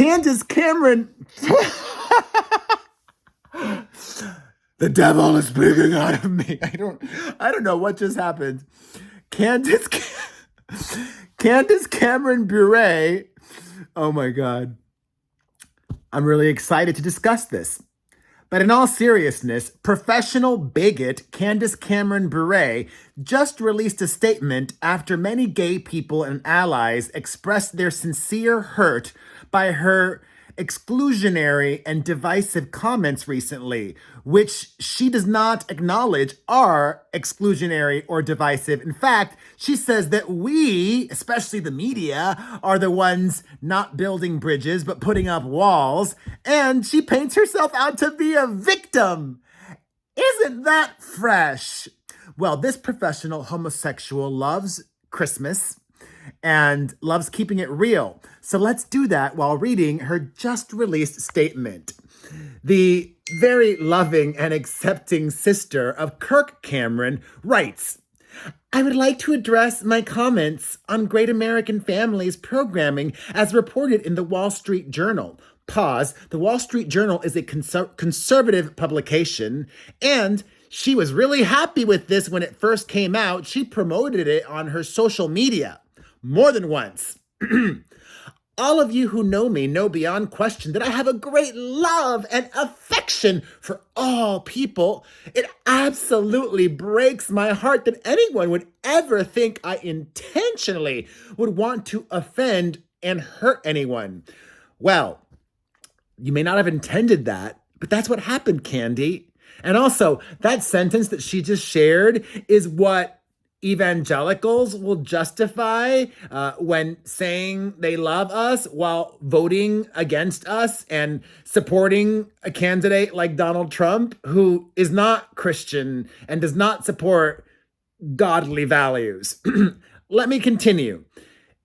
Candace Cameron. The devil is speaking out of me. I don't know what just happened. Candace Cameron Bure. Oh my God. I'm really excited to discuss this. But in all seriousness, professional bigot Candace Cameron Bure just released a statement after many gay people and allies expressed their sincere hurt by her exclusionary and divisive comments recently, which she does not acknowledge are exclusionary or divisive. In fact, she says that we, especially the media, are the ones not building bridges but putting up walls, and she paints herself out to be a victim. Isn't that fresh? Well, this professional homosexual loves Christmas and loves keeping it real. So let's do that while reading her just released statement. The very loving and accepting sister of Kirk Cameron writes, I would like to address my comments on Great American Families programming as reported in the Wall Street Journal. Pause. The Wall Street Journal is a conservative publication, and she was really happy with this when it first came out. She promoted it on her social media more than once. All of you who know me know beyond question that I have a great love and affection for all people. It absolutely breaks my heart that anyone would ever think I intentionally would want to offend and hurt anyone. Well, you may not have intended that, but that's what happened, Candy. And also, that sentence that she just shared is what evangelicals will justify when saying they love us while voting against us and supporting a candidate like Donald Trump, who is not Christian and does not support godly values. Let me continue.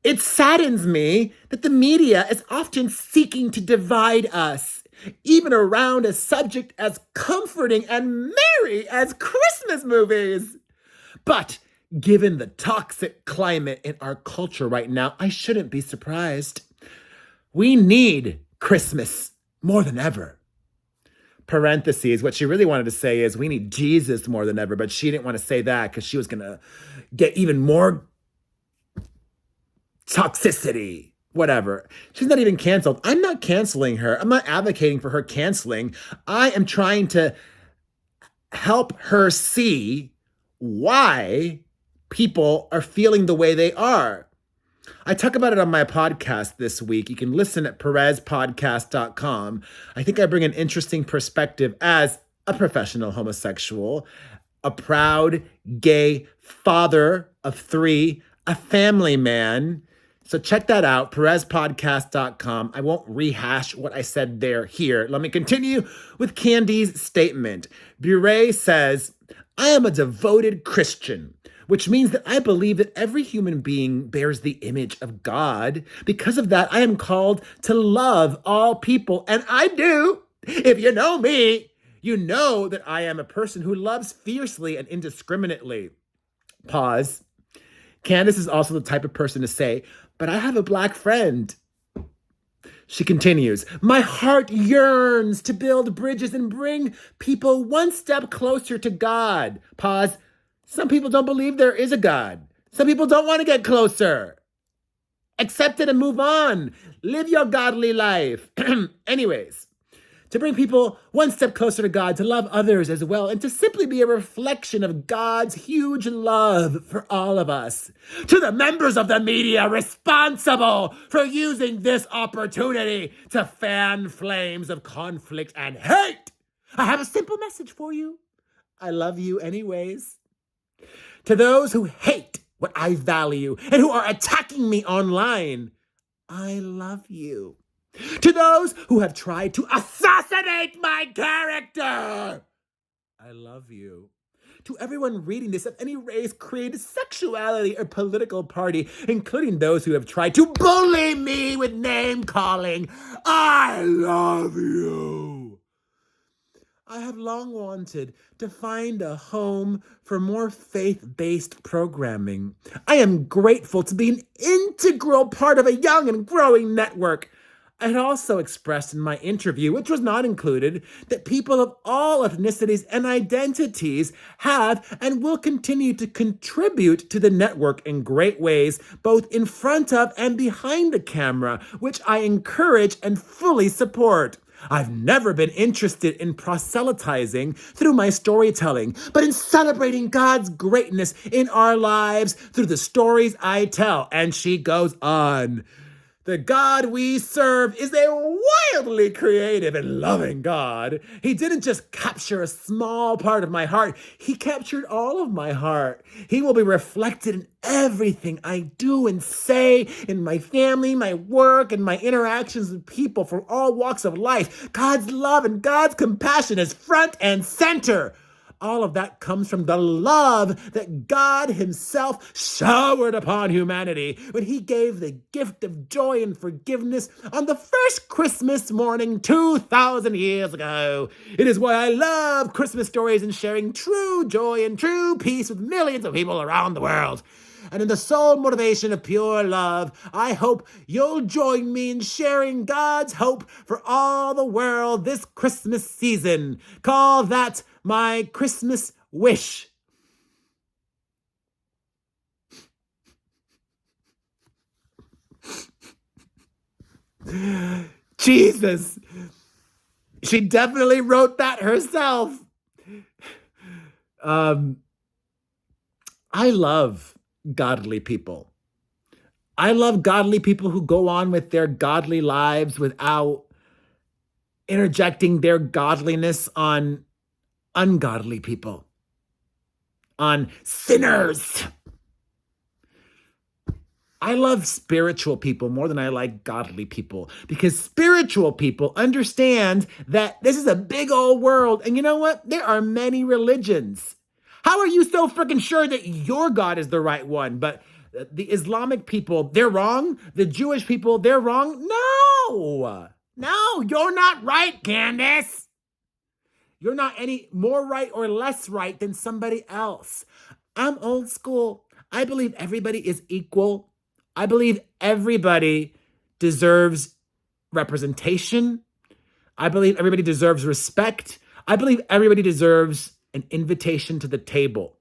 It saddens me that the media is often seeking to divide us, even around a subject as comforting and merry as Christmas movies. But given the toxic climate in our culture right now, I shouldn't be surprised. We need Christmas more than ever. Parentheses, what she really wanted to say is we need Jesus more than ever, but she didn't want to say that because she was going to get even more toxicity. Whatever. She's not even canceled. I'm not canceling her. I'm not advocating for her canceling. I am trying to help her see why people are feeling the way they are. I talk about it on my podcast this week. You can listen at perezpodcast.com. I think I bring an interesting perspective as a professional homosexual, a proud gay father of 3, a family man. So check that out, perezpodcast.com. I won't rehash what I said there here. Let me continue with Candy's statement. Bure says, I am a devoted Christian, which means that I believe that every human being bears the image of God. Because of that, I am called to love all people, and I do. If you know me, you know that I am a person who loves fiercely and indiscriminately. Pause. Candace is also the type of person to say, but I have a black friend. She continues, my heart yearns to build bridges and bring people one step closer to God. Pause. Some people don't believe there is a God. Some people don't want to get closer. Accept it and move on. Live your godly life. Anyways, to bring people one step closer to God, to love others as well, and to simply be a reflection of God's huge love for all of us. To the members of the media responsible for using this opportunity to fan flames of conflict and hate, I have a simple message for you. I love you anyways. To those who hate what I value and who are attacking me online, I love you. To those who have tried to assassinate my character, I love you. To everyone reading this of any race, creed, sexuality, or political party, including those who have tried to bully me with name calling, I love you. I have long wanted to find a home for more faith-based programming. I am grateful to be an integral part of a young and growing network. I had also expressed in my interview, which was not included, that people of all ethnicities and identities have and will continue to contribute to the network in great ways, both in front of and behind the camera, which I encourage and fully support. I've never been interested in proselytizing through my storytelling, but in celebrating God's greatness in our lives through the stories I tell. And she goes on. The God we serve is a wildly creative and loving God. He didn't just capture a small part of my heart, He captured all of my heart. He will be reflected in everything I do and say, in my family, my work, and my interactions with people from all walks of life. God's love and God's compassion is front and center. All of that comes from the love that God Himself showered upon humanity when He gave the gift of joy and forgiveness on the first Christmas morning 2,000 years ago. It is why I love Christmas stories and sharing true joy and true peace with millions of people around the world. And in the sole motivation of pure love, I hope you'll join me in sharing God's hope for all the world this Christmas season. Call that my Christmas wish. Jesus, she definitely wrote that herself. I love godly people. I love godly people who go on with their godly lives without interjecting their godliness on ungodly people, on sinners. I love spiritual people more than I like godly people, because spiritual people understand that this is a big old world. And you know what? There are many religions. How are you so freaking sure that your God is the right one? But the Islamic people, they're wrong. The Jewish people, they're wrong. No, you're not right, Candace. You're not any more right or less right than somebody else. I'm old school. I believe everybody is equal. I believe everybody deserves representation. I believe everybody deserves respect. I believe everybody deserves an invitation to the table.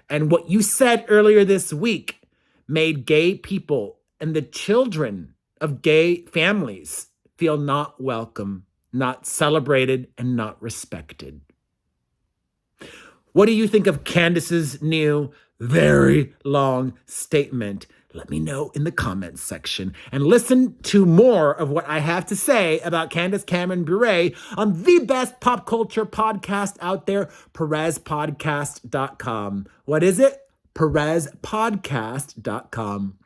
And what you said earlier this week made gay people and the children of gay families feel not welcome, not celebrated, and not respected. What do you think of Candace's new, very long statement? Let me know in the comments section, and listen to more of what I have to say about Candace Cameron Bure on the best pop culture podcast out there, PerezPodcast.com. What is it? PerezPodcast.com.